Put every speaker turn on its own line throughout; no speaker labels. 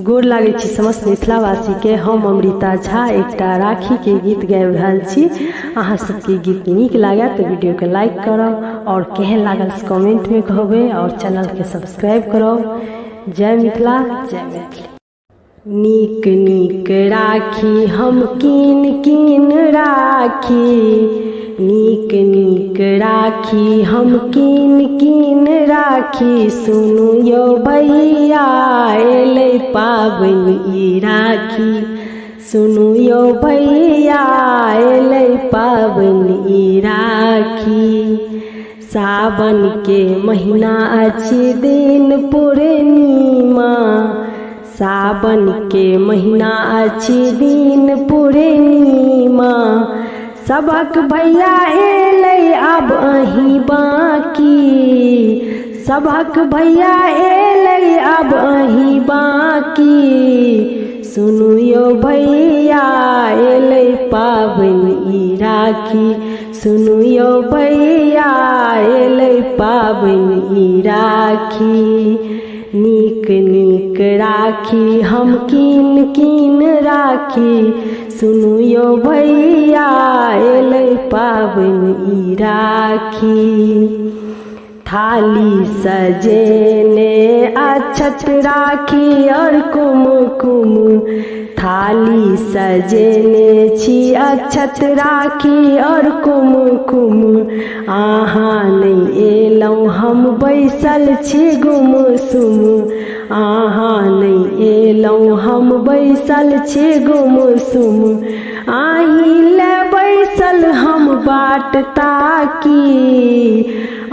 गोर लागै छी समस्त मिथिलावासी के। हम अमृता झा एकटा राखी के गीत गाबि रहल छी। अहाँ सबके गीत नीक लागे तो वीडियो के लाइक करब और केहन लागल से कमेंट में कहबे और चैनल के सब्सक्राइब करब। जय मिथिला जय मैथिली। नीक नीक राखी हम कीन कीन राखी, नीक नीक राखी हम कीन कीन राखी। सुनु यो भैया एलै पाबनि ई राखी, सुनु यो भैया एलै पाबनि ई राखी। सावन के महीना अछि दिन पूर्णिमा, सावन के महीना अछि दिन पूर्णिमा। सबक भैया एलै आब अहीं बाकी, सबक भैया एलै आब अहीं बाकी। सुनु यो भैया एलै पाबनि ई राखी, सुनु यो भैया एलै पाबनि ई राखी। नीक नीक राखी हम कीन कीन राखी, सुनु यो भैया एलै पाबनि ई राखी। थाली सजेने अक्षत राखी और कुमकुम, थाली सजेने छी अक्षत राखी और कुमकुम। अहाँ नहीं एलौं हम बैसल छी गुमसुम, अहाँ नहीं एलौं हम बैसल छी गुमसुम। आही ले बैसल हम बाट ताकी,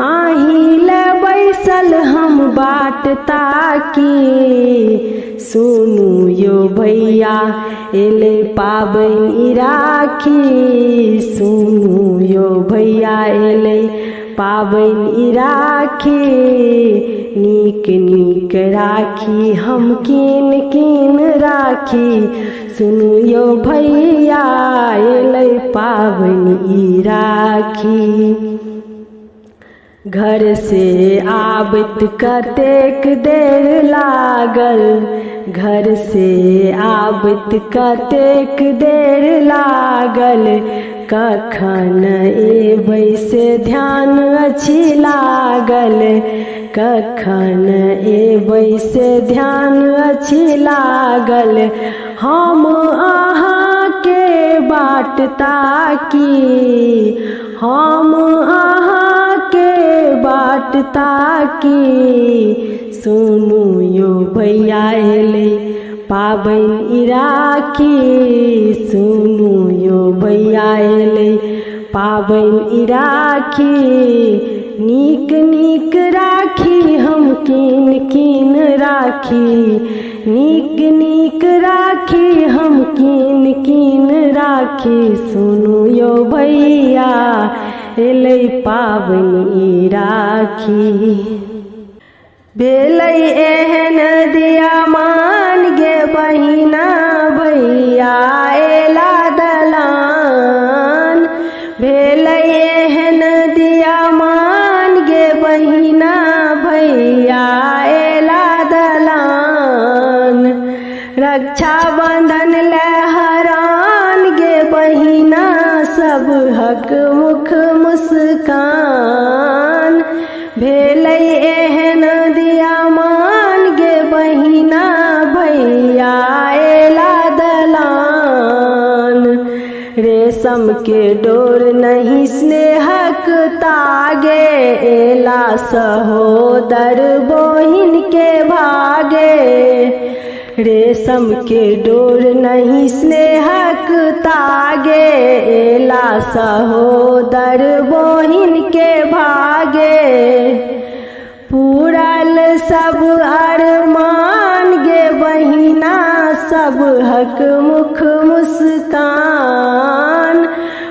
आही ले बैसल हम बाट ताकी। सुनु यो भैया एलै पाबनि ई राखी, सुनु यो भैया एलै पाबनि ई राखी। नीक नीक राखी हम कीन कीन राखी, सुनु यो भैया एलै पाबनि ई राखी। घर से आबत कतेक देर लागल, घर से आबत कतेक देर लागल। कखन एबै से ध्यान अछि लागल, कखन एबै से ध्यान अछि लागल। हम अहाँ के बाट ताकी, हम अहाँ के बाट ताकी। सुनु यो भैया एलै पाबनि ई राखी, सुनु यो भैया एलै पाबनि ई राखी। नीक नीक राखी हम कीन कीन राखी, नीक नीक राखी हम कीन कीन राखी। सुनु यो भैया एलै पाबनि ई राखी। भेलै एहन दिया मान गे बहिना भैया एला दलान, भेलै एहन दिया मान गे बहिना भैया एला दलान। रक्षा बंधन ले हरान गे बहिना सब हक मुख मुस्कान। भेलै एहन दिया मान गे बहिना भैया एला दलान। रेशम के डोर नहीं स्नेहक तागे, एला सहोदर बहिन के भागे। रेशम के डोर नहीं स्नेहक तागे, एला सहोदर बहिन के भागे। पूरल सब अरमान गे बहिना सब हक मुख मुस्कान।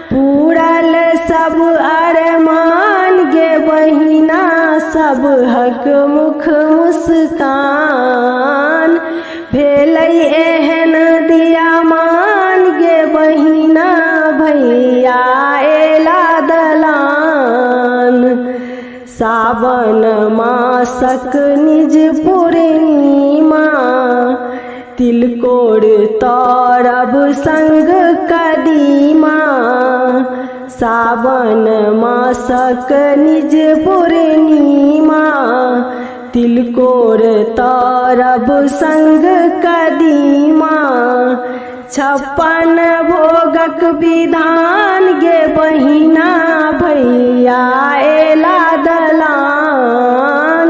पूरल सब अरमान गे बहिना सब हक मुख मुस्कान। भेलै एहन दिया मान गे बहिना भैया एला दलान। सावन मासक निज पूर्णिमा, तिलकोर तौरब संग कदीमा सावन मासक निज पूर्णिमा तिलकोर तौरब संग कदीमा 56 भोगक विधान गे बहिना भैया एला दलान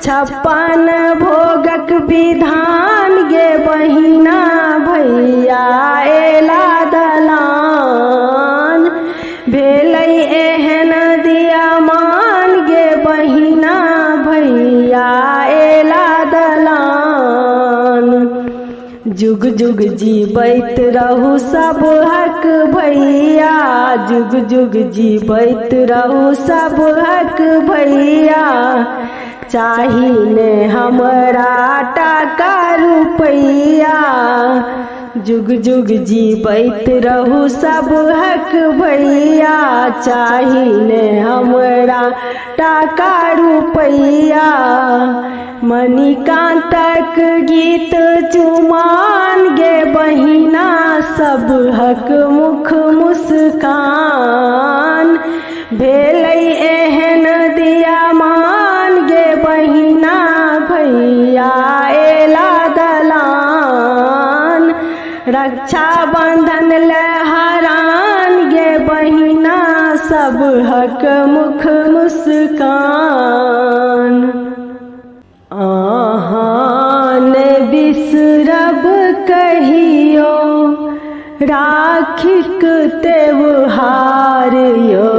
56 भोगक विधान गे बहिना भैया एला दलान भेलै एहन दियामान गे बहिना भैया एला दलान जुग जुग जीबैत रहू सब हक भैया जुग जुग जीबैत रहू सब हक भैया चाही ने हमरा टाका रुपैया जुग जुग जीबैत रहू सब हक भैया चाही ने हमरा टाका रुपैया मणिकांतक गीत चुमान गे बहिना सब हक मुख मुस्कान भेलै एहन दियामान गे बहिना भैया एला दलान रक्षा बंधन लहरान गे बहिना सब हक मुख मुस्कान अहाँ ने बिसरब कहियो राखिक त्योहार यो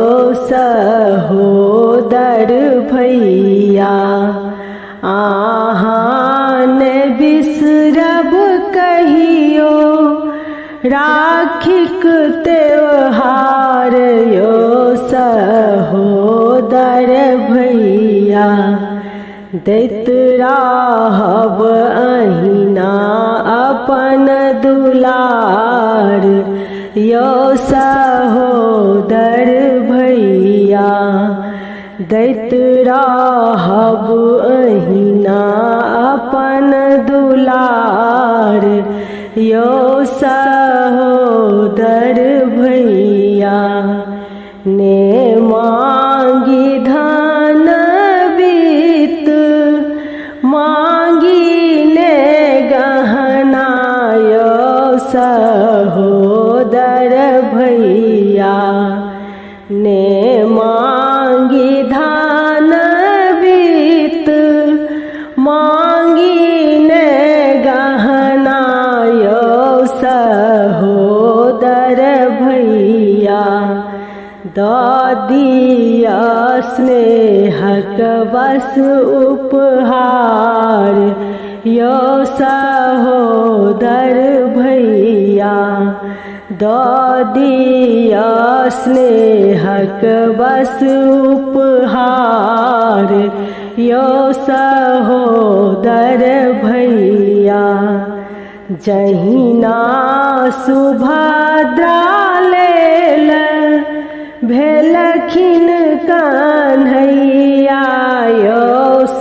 सहोदर भैया अहाँ ने बिसरब कहियो राखिक त्योहार यो सहोदर भैया दैत रहब अहिना अपन दुलार यो सहोदर भैया दैत रहब अहिना अपन दुलार यो सहोदर भैया ने मांगी धन मांगी ने गहना यो सहोदर भैया ने मांगी धान बीत मांगी ने गहना यो सहोदर भैया दिया स्नेहक बस उपहार यो सहोदर भैया दिया स्नेहक बस उपहार यो सहोदर भैया जहिना सुभद्रा लेल भेलखिन कन्हैया यो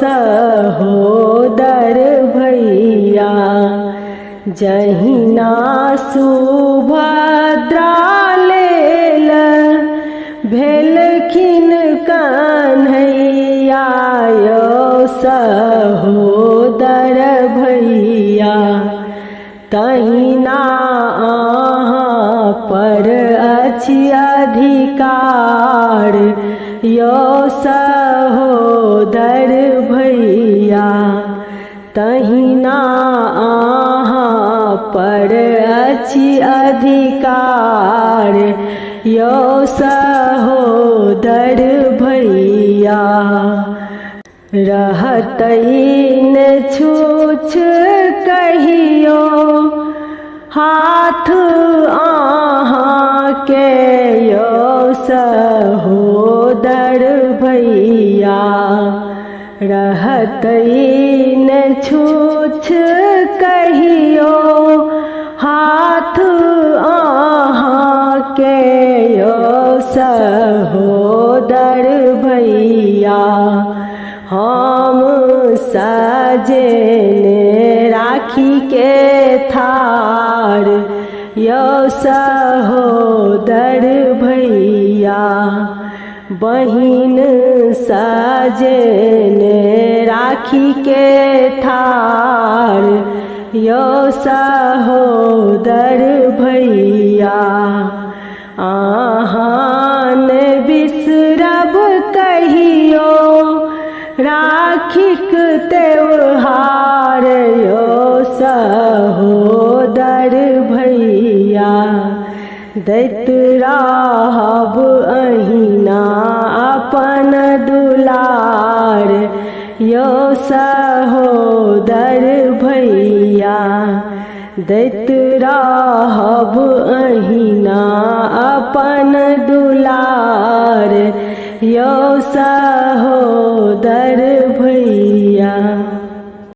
सहोदर भैया जहिना सुभद्रा लेल भेलखिन कन्हैया यो सहोदर भैया तहिना अहाँ पर अछि अधिकार यो सहोदर भैया तहिना अहाँ पर अछि अधिकार यो सहोदर भैया रहतैन छूछ कहियो हाथ अहाँ के यो सहोदर भैया रहतैन छूछ कहियो हाथ अहाँ के यो सहोदर भैया हम सजेने राख राखी के थार यो सहोदर भैया बहिन सजन राखी के थार यो सहोदर भैया आहान बिसरब कहियो राखीक त्योहार यो सहोदर भैया दैत रहब अहिना अपन दुलार यो सहोदर भैया दैत रहब अहिना अपन दुलार यो सहोदर भैया।